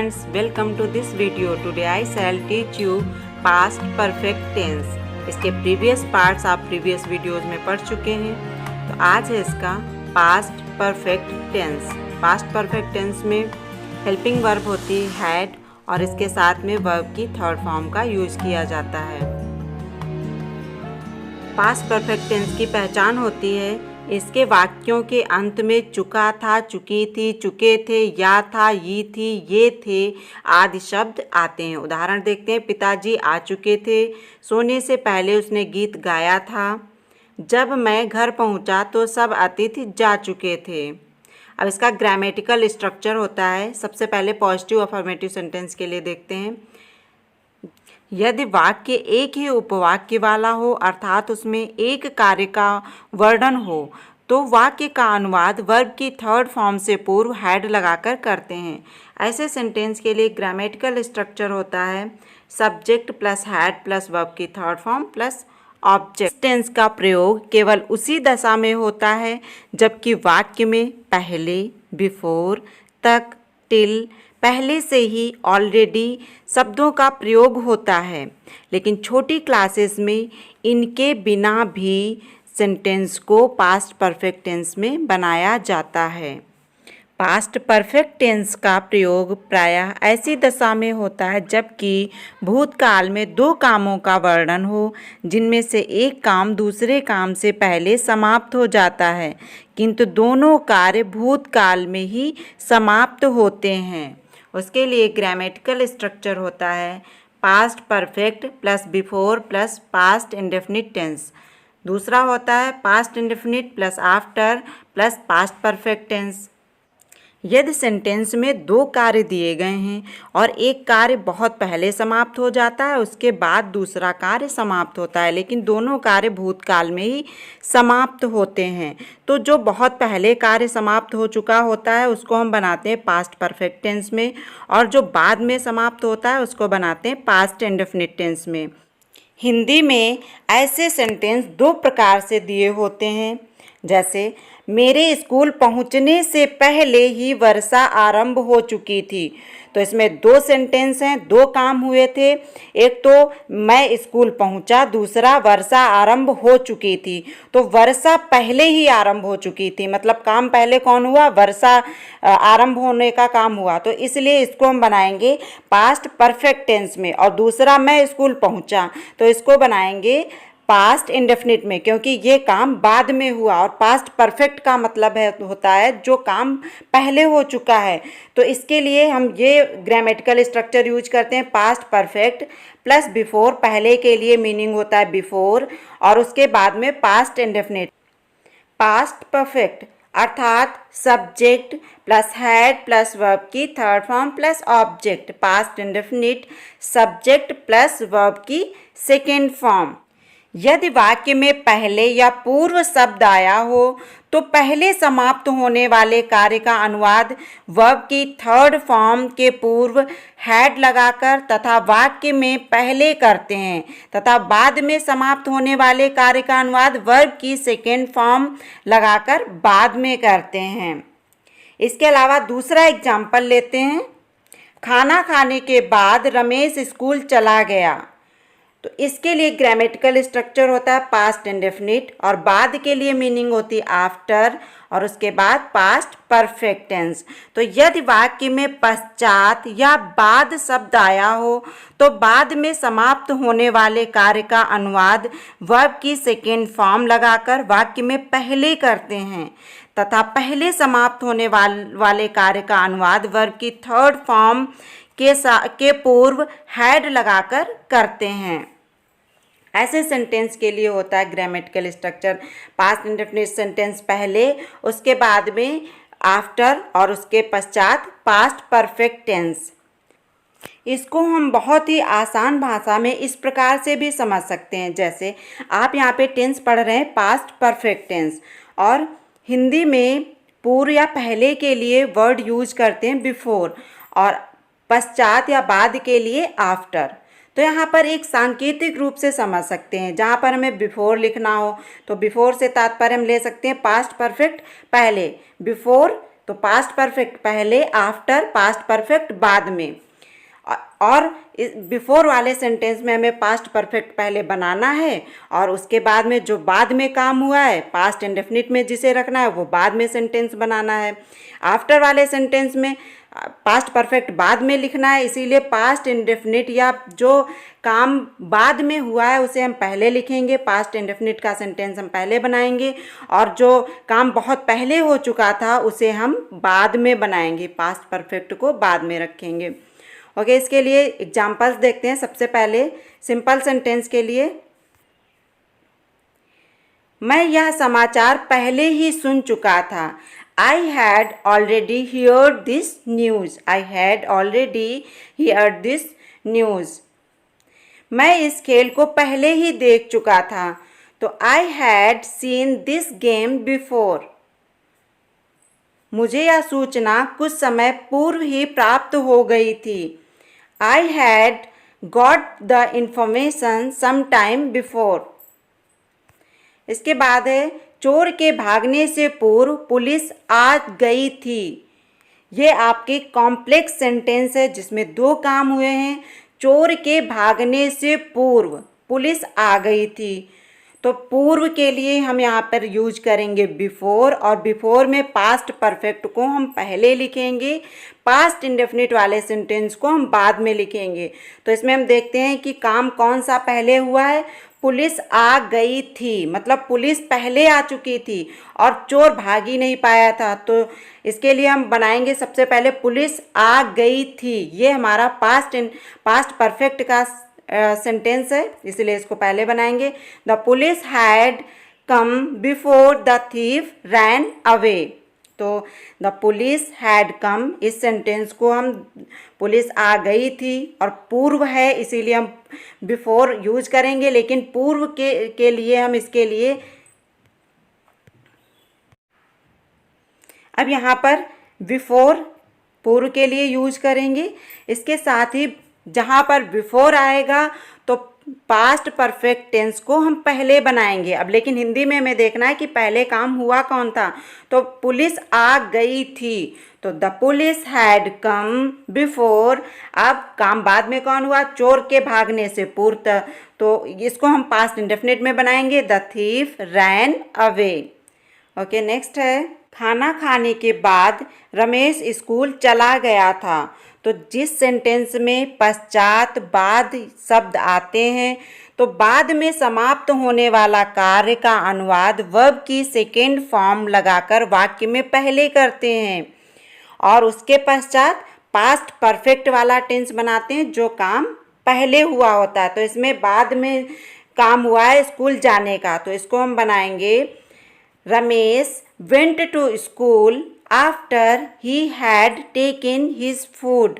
friends, welcome to this video. Today I shall teach you past perfect tense. इसके previous parts आप previous videos में पढ़ चुके हैं। तो आज है इसका past perfect tense. Past perfect tense में हेल्पिंग वर्ब होती है हैड और इसके साथ में वर्ब की थर्ड फॉर्म का यूज किया जाता है। पास्ट परफेक्ट टेंस की पहचान होती है इसके वाक्यों के अंत में चुका था, चुकी थी, चुके थे, या था, ये थी, ये थे आदि शब्द आते हैं। उदाहरण देखते हैं। पिताजी आ चुके थे, सोने से पहले उसने गीत गाया था, जब मैं घर पहुंचा तो सब अतिथि जा चुके थे। अब इसका ग्रामेटिकल स्ट्रक्चर होता है। सबसे पहले पॉजिटिव अफर्मेटिव सेंटेंस के लिए देखते हैं। यदि वाक्य एक ही उपवाक्य वाला हो अर्थात उसमें एक कार्य का वर्णन हो तो वाक्य का अनुवाद वर्ब की थर्ड फॉर्म से पूर्व हैड लगाकर करते हैं। ऐसे सेंटेंस के लिए ग्रामेटिकल स्ट्रक्चर होता है subject plus had plus verb की third form plus object. Tense का प्रयोग केवल उसी दशा में होता है जबकि वाक्य में पहले, बिफोर, तक, टिल, पहले से ही, ऑलरेडी शब्दों का प्रयोग होता है। लेकिन छोटी क्लासेस में इनके बिना भी सेंटेंस को पास्ट परफेक्ट टेंस में बनाया जाता है। पास्ट परफेक्ट टेंस का प्रयोग प्रायः ऐसी दशा में होता है जबकि भूतकाल में दो कामों का वर्णन हो जिनमें से एक काम दूसरे काम से पहले समाप्त हो जाता है किंतु दोनों कार्य भूतकाल में ही समाप्त होते हैं। उसके लिए ग्रामेटिकल स्ट्रक्चर होता है past perfect plus before plus past indefinite tense. दूसरा होता है past indefinite plus after plus past perfect tense. यदि सेंटेंस में दो कार्य दिए गए हैं और एक कार्य बहुत पहले समाप्त हो जाता है उसके बाद दूसरा कार्य समाप्त होता है लेकिन दोनों कार्य भूतकाल में ही समाप्त होते हैं तो जो बहुत पहले कार्य समाप्त हो चुका होता है उसको हम बनाते हैं पास्ट परफेक्ट टेंस में और जो बाद में समाप्त होता है उसको बनाते हैं पास्ट इंडेफिनिट टेंस में। हिंदी में ऐसे सेंटेंस दो प्रकार से दिए होते हैं जैसे मेरे स्कूल पहुंचने से पहले ही वर्षा आरंभ हो चुकी थी। तो इसमें दो सेंटेंस हैं, दो काम हुए थे। एक तो मैं स्कूल पहुंचा, दूसरा वर्षा आरंभ हो चुकी थी। तो वर्षा पहले ही आरंभ हो चुकी थी मतलब काम पहले कौन हुआ, वर्षा आरंभ होने का काम हुआ। तो इसलिए इसको हम बनाएंगे पास्ट परफेक्ट टेंस में। और दूसरा मैं स्कूल पहुंचा तो इसको बनाएंगे पास्ट इंडेफिनिट में क्योंकि ये काम बाद में हुआ और पास्ट परफेक्ट का मतलब होता है जो काम पहले हो चुका है। तो इसके लिए हम ये ग्रामेटिकल स्ट्रक्चर यूज करते हैं पास्ट परफेक्ट प्लस बिफोर। पहले के लिए मीनिंग होता है बिफोर और उसके बाद में पास्ट इंडेफिनिट। पास्ट परफेक्ट अर्थात subject plus had plus verb की third form plus object. Past indefinite subject plus verb की सेकेंड फॉर्म। यदि वाक्य में पहले या पूर्व शब्द आया हो तो पहले समाप्त होने वाले कार्य का अनुवाद वर्ब की थर्ड फॉर्म के पूर्व हैड लगाकर तथा वाक्य में पहले करते हैं तथा बाद में समाप्त होने वाले कार्य का अनुवाद वर्ब की सेकेंड फॉर्म लगाकर बाद में करते हैं। इसके अलावा दूसरा एग्जाम्पल लेते हैं। खाना खाने के बाद रमेश स्कूल चला गया। तो इसके लिए ग्रामेटिकल स्ट्रक्चर होता है पास्ट इंडेफिनिट और बाद के लिए मीनिंग होती है आफ्टर और उसके बाद पास्ट परफेक्ट टेंस। तो यदि वाक्य में पश्चात या बाद शब्द आया हो तो बाद में समाप्त होने वाले कार्य का अनुवाद वर्ब की सेकेंड फॉर्म लगाकर वाक्य में पहले करते हैं तथा पहले समाप्त होने वाले कार्य का अनुवाद वर्ब की थर्ड फॉर्म के पूर्व हैड लगाकर करते हैं। ऐसे सेंटेंस के लिए होता है grammatical structure past indefinite sentence पहले, उसके बाद में आफ्टर और उसके पश्चात पास्ट परफेक्ट टेंस। इसको हम बहुत ही आसान भाषा में इस प्रकार से भी समझ सकते हैं जैसे आप यहाँ पे टेंस पढ़ रहे हैं पास्ट परफेक्ट टेंस और हिंदी में पूर्व या पहले के लिए वर्ड यूज करते हैं बिफोर और पश्चात या बाद के लिए आफ्टर। तो यहाँ पर एक सांकेतिक रूप से समझ सकते हैं। जहाँ पर हमें बिफोर लिखना हो तो बिफोर से तात्पर्य हम ले सकते हैं पास्ट परफेक्ट पहले, बिफोर तो पास्ट परफेक्ट पहले, आफ्टर, पास्ट परफेक्ट बाद में। और बिफोर वाले सेंटेंस में हमें पास्ट परफेक्ट पहले बनाना है और उसके बाद में जो बाद में काम हुआ है पास्ट इंडेफिनिट में जिसे रखना है वो बाद में सेंटेंस बनाना है। आफ्टर वाले सेंटेंस में पास्ट परफेक्ट बाद में लिखना है, इसीलिए पास्ट इंडेफिनिट या जो काम बाद में हुआ है उसे हम पहले लिखेंगे, पास्ट इंडेफिनिट का सेंटेंस हम पहले बनाएंगे, और जो काम बहुत पहले हो चुका था उसे हम बाद में बनाएंगे, पास्ट परफेक्ट को बाद में रखेंगे। ओके, इसके लिए एग्जाम्पल्स देखते हैं। सबसे पहले सिंपल सेंटेंस के लिए, मैं यह समाचार पहले ही सुन चुका था। I had already heard this news. I had already heard this news. मैं इस खेल को पहले ही देख चुका था। तो I had seen this game before. मुझे यह सूचना कुछ समय पूर्व ही प्राप्त हो गई थी। I had got the information some time before. इसके बाद है, चोर के भागने से पूर्व पुलिस आ गई थी। ये आपके कॉम्प्लेक्स सेंटेंस है जिसमें दो काम हुए हैं। चोर के भागने से पूर्व पुलिस आ गई थी, तो पूर्व के लिए हम यहाँ पर यूज करेंगे बिफोर, और बिफोर में पास्ट परफेक्ट को हम पहले लिखेंगे, पास्ट इंडेफिनिट वाले सेंटेंस को हम बाद में लिखेंगे। तो इसमें हम देखते हैं कि काम कौन सा पहले हुआ है। पुलिस आ गई थी, मतलब पुलिस पहले आ चुकी थी और चोर भाग ही नहीं पाया था। तो इसके लिए हम बनाएंगे सबसे पहले पुलिस आ गई थी। ये हमारा पास्ट परफेक्ट का सेंटेंस है, इसलिए इसको पहले बनाएंगे। The police had come before the thief ran away. तो द पुलिस हैड कम, इस सेंटेंस को हम पुलिस आ गई थी और पूर्व है इसीलिए हम बिफोर यूज करेंगे, लेकिन पूर्व के लिए हम इसके लिए अब यहाँ पर बिफोर पूर्व के लिए यूज करेंगे। इसके साथ ही जहाँ पर बिफोर आएगा तो पास्ट परफेक्ट टेंस को हम पहले बनाएंगे। अब लेकिन हिंदी में हमें देखना है कि पहले काम हुआ कौन था। तो पुलिस आ गई थी, तो the police had come before. अब काम बाद में कौन हुआ, चोर के भागने से पूर्व, तो इसको हम पास्ट इंडेफिनिट में बनाएंगे, the thief ran away. Okay, next है, खाना खाने के बाद रमेश स्कूल चला गया था। तो जिस सेंटेंस में पश्चात बाद शब्द आते हैं तो बाद में समाप्त होने वाला कार्य का अनुवाद वर्ब की सेकेंड फॉर्म लगाकर वाक्य में पहले करते हैं और उसके पश्चात पास्ट परफेक्ट वाला टेंस बनाते हैं जो काम पहले हुआ होता है। तो इसमें बाद में काम हुआ है स्कूल जाने का, तो इसको हम बनाएंगे, Ramesh went to school after he had taken his food.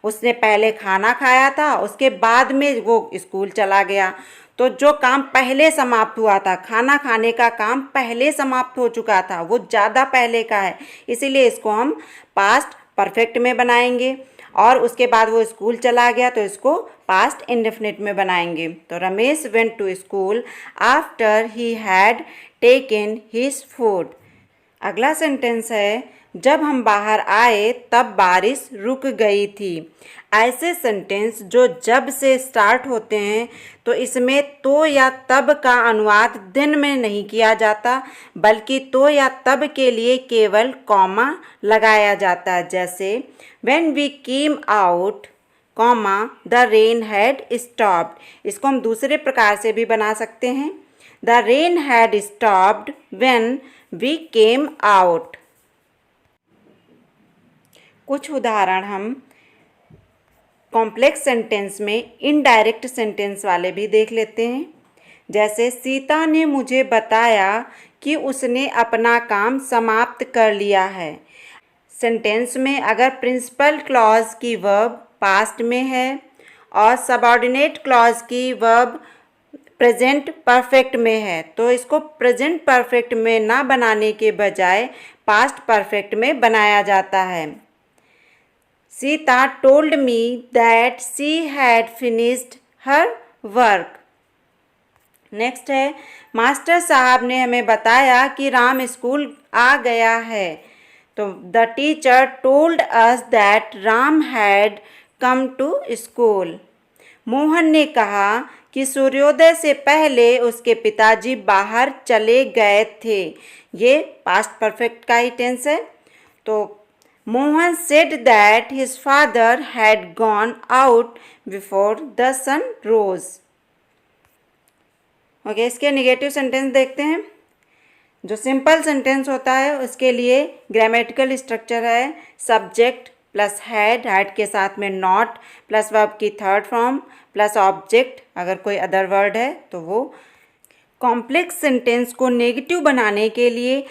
उसने पहले खाना खाया था, उसके बाद में वो स्कूल चला गया। तो जो काम पहले समाप्त हुआ था, खाना खाने का काम पहले समाप्त हो चुका था, वो ज़्यादा पहले का है, इसीलिए इसको हम पास्ट परफेक्ट में बनाएंगे। और उसके बाद वो स्कूल चला गया तो इसको पास्ट इंडेफिनिट में बनाएंगे। तो Ramesh went to school after he had taken his food. अगला सेंटेंस है, जब हम बाहर आए तब बारिश रुक गई थी। ऐसे सेंटेंस जो जब से स्टार्ट होते हैं तो इसमें तो या तब का अनुवाद दिन में नहीं किया जाता, बल्कि तो या तब के लिए केवल कॉमा लगाया जाता है। जैसे when we came out comma the rain had stopped. इसको हम दूसरे प्रकार से भी बना सकते हैं, the rain had stopped when we came out. कुछ उदाहरण हम कॉम्प्लेक्स सेंटेंस में इनडायरेक्ट सेंटेंस वाले भी देख लेते हैं। जैसे सीता ने मुझे बताया कि उसने अपना काम समाप्त कर लिया है। सेंटेंस में अगर प्रिंसिपल क्लॉज की वर्ब पास्ट में है और सबऑर्डिनेट क्लॉज की वर्ब प्रेजेंट परफेक्ट में है तो इसको प्रेजेंट परफेक्ट में ना बनाने के बजाय पास्ट परफेक्ट में बनाया जाता है। Sita told me that she had finished her work. Next है, मास्टर साहब ने हमें बताया कि राम स्कूल आ गया है। तो the teacher told us that Ram had come to school. Mohan ने कहा कि सूर्योदय से पहले उसके पिताजी बाहर चले गए थे। ये पास्ट परफेक्ट का ही टेंस है। तो Mohan said that his father had gone out before the sun rose. Okay, इसके नेगेटिव सेंटेंस देखते हैं। जो सिंपल सेंटेंस होता है उसके लिए ग्रामेटिकल स्ट्रक्चर है सब्जेक्ट प्लस हैड, हैड के साथ में नॉट प्लस वर्ब की थर्ड फॉर्म प्लस ऑब्जेक्ट, अगर कोई अदर वर्ड है तो वो। कॉम्प्लेक्स सेंटेंस को नेगेटिव बनाने के लिए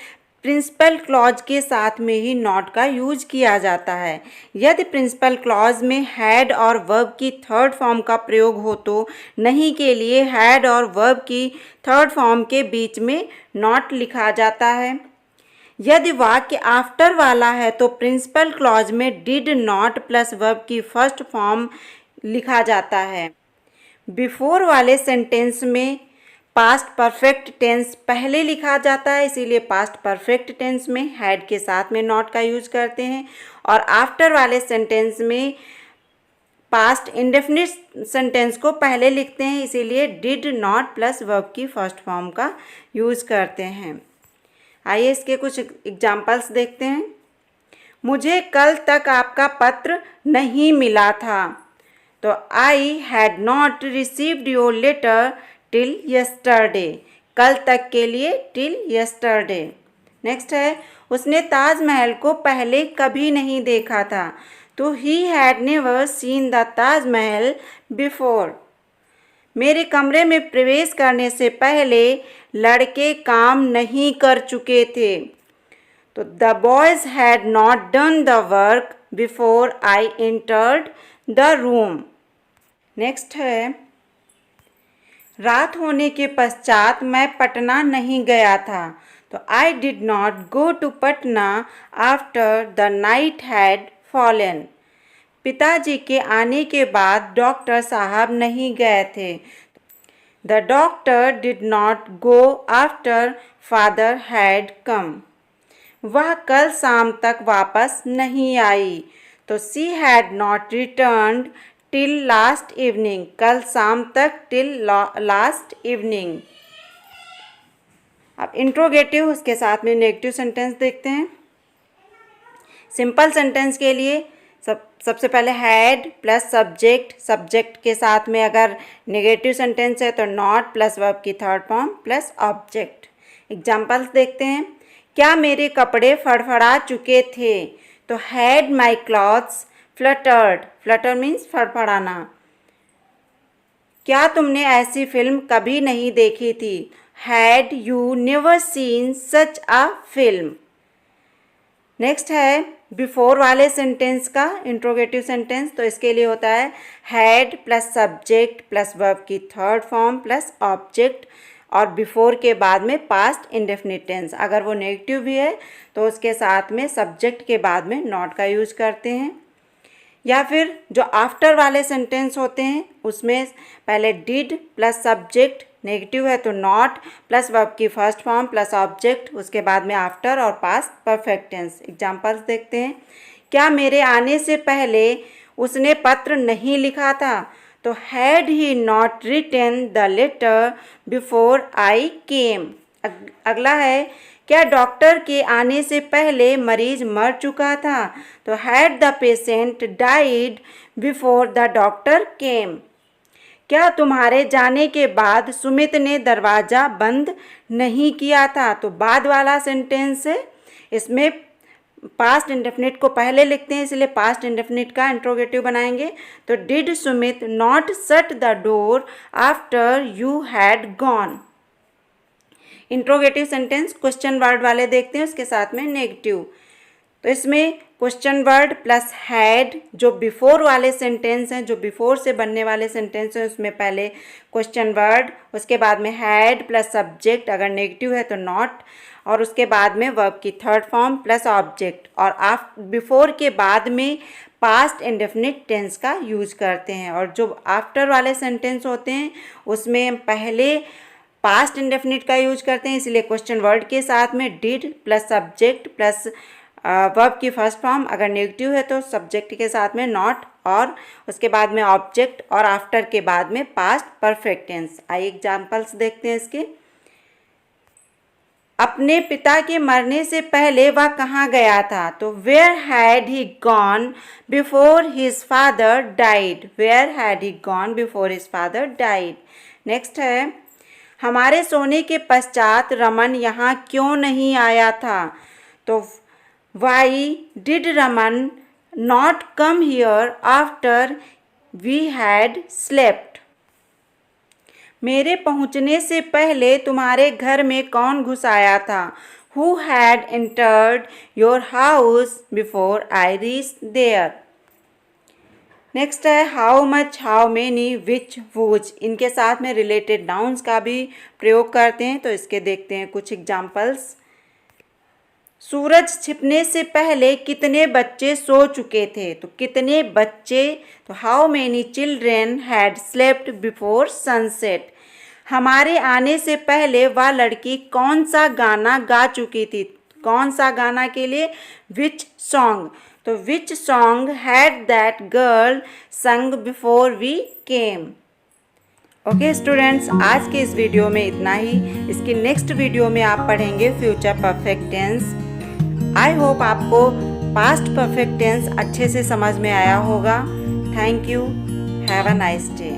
प्रिंसिपल क्लॉज के साथ में ही नॉट का यूज किया जाता है। यदि प्रिंसिपल क्लॉज में हैड और वर्ब की थर्ड फॉर्म का प्रयोग हो तो नहीं के लिए हैड और वर्ब की थर्ड फॉर्म के बीच में नॉट लिखा जाता है। यदि वाक्य आफ्टर वाला है तो प्रिंसिपल क्लॉज में डिड नॉट प्लस वर्ब की फर्स्ट फॉर्म लिखा जाता है। बिफोर वाले सेंटेंस में पास्ट परफेक्ट टेंस पहले लिखा जाता है, इसीलिए पास्ट परफेक्ट टेंस में हैड के साथ में नॉट का यूज करते हैं। और आफ्टर वाले सेंटेंस में पास्ट इंडेफिनिट सेंटेंस को पहले लिखते हैं, इसीलिए डिड नॉट प्लस वर्ब की फर्स्ट फॉर्म का यूज करते हैं। आइए इसके कुछ एग्जाम्पल्स देखते हैं। मुझे कल तक आपका पत्र नहीं मिला था। तो I had not received your letter till yesterday. कल तक के लिए टिल यस्टरडे। नेक्स्ट है, उसने ताजमहल को पहले कभी नहीं देखा था। तो he had never seen the Taj Mahal before. मेरे कमरे में प्रवेश करने से पहले लड़के काम नहीं कर चुके थे। तो the boys had not done the work before I entered the room. Next है, रात होने के पश्चात मैं पटना नहीं गया था। तो I did not go to Patna after the night had fallen. पिताजी के आने के बाद डॉक्टर साहब नहीं गए थे। The doctor did not go after father had come. वह कल शाम तक वापस नहीं आई। तो she had not returned till last evening. कल शाम तक टिल लास्ट इवनिंग। अब इंट्रोगेटिव उसके साथ में नेगेटिव सेंटेंस देखते हैं। सिंपल सेंटेंस के लिए सबसे पहले हैड प्लस सब्जेक्ट, सब्जेक्ट के साथ में अगर नेगेटिव सेंटेंस है तो नॉट प्लस वर्ब की third form plus object. Examples देखते हैं। क्या मेरे कपड़े फड़फड़ा चुके थे। तो had my clothes fluttered. Flutter means फड़फड़ाना। क्या तुमने ऐसी फिल्म कभी नहीं देखी थी। Had you never seen such a film. Next है बिफोर वाले सेंटेंस का इंट्रोगेटिव सेंटेंस। तो इसके लिए होता है had plus subject plus verb की थर्ड फॉर्म प्लस ऑब्जेक्ट और बिफोर के बाद में पास्ट इंडेफिनिट टेंस। अगर वो नेगेटिव भी है तो उसके साथ में सब्जेक्ट के बाद में नॉट का यूज करते हैं। या फिर जो आफ्टर वाले सेंटेंस होते हैं उसमें पहले डिड प्लस सब्जेक्ट, नेगेटिव है तो नॉट प्लस वर्ब की फर्स्ट फॉर्म प्लस ऑब्जेक्ट, उसके बाद में आफ्टर और पास्ट परफेक्ट टेंस। एग्जांपल्स देखते हैं। क्या मेरे आने से पहले उसने पत्र नहीं लिखा था। तो had he not written the letter before I came. अगला है, क्या डॉक्टर के आने से पहले मरीज मर चुका था। तो had the patient died before the doctor केम। क्या तुम्हारे जाने के बाद सुमित ने दरवाज़ा बंद नहीं किया था। तो बाद वाला सेंटेंस है, इसमें पास्ट इंडेफिनिट को पहले लिखते हैं, इसलिए पास्ट इंडेफिनिट का इंट्रोगेटिव बनाएंगे। तो did Sumit not shut the door after you had gone. Interrogative sentence question word वाले देखते हैं, उसके साथ में नेगेटिव। तो इसमें क्वेश्चन वर्ड प्लस हैड, जो बिफोर वाले सेंटेंस हैं, जो बिफोर से बनने वाले सेंटेंस हैं, उसमें पहले क्वेश्चन वर्ड, उसके बाद में हैड प्लस सब्जेक्ट, अगर नेगेटिव है तो नॉट, और उसके बाद में वर्ब की थर्ड फॉर्म प्लस ऑब्जेक्ट, और बिफोर के बाद में पास्ट इंडेफिनिट टेंस का यूज करते हैं। और जो आफ्टर वाले सेंटेंस होते हैं उसमें पहले पास्ट इंडेफिनिट का यूज करते हैं, इसलिए क्वेश्चन वर्ड के साथ में did plus subject plus verb की फर्स्ट फॉर्म अगर नेगेटिव है तो सब्जेक्ट के साथ में नॉट, और उसके बाद में ऑब्जेक्ट, और आफ्टर के बाद में पास्ट परफेक्ट टेंस। आइए एग्जांपल्स देखते हैं इसके। अपने पिता के मरने से पहले वह कहाँ गया था? तो where had he gone before his father died. Where had he gone before his father died. Next है, हमारे सोने के पश्चात रमन यहाँ क्यों नहीं आया था? तो why did Raman not come here after we had slept. मेरे पहुंचने से पहले तुम्हारे घर में कौन घुस आया था? Who had entered your house before I reached there? Next है हाउ मच, हाउ मेनी, विच, वुच। इनके साथ में रिलेटेड नाउन्स का भी प्रयोग करते हैं, तो इसके देखते हैं कुछ एग्जाम्पल्स। सूरज छिपने से पहले कितने बच्चे सो चुके थे? तो कितने बच्चे, तो how many children had slept before sunset. हमारे आने से पहले वह लड़की कौन सा गाना गा चुकी थी? कौन सा गाना के लिए? Which song. तो which song had that girl sung before we came. Okay students, आज के इस वीडियो में इतना ही। इसकी नेक्स्ट वीडियो में आप पढ़ेंगे future perfect tense. I hope आपको पास्ट परफेक्ट टेंस अच्छे से समझ में आया होगा। Thank you. Have a nice day.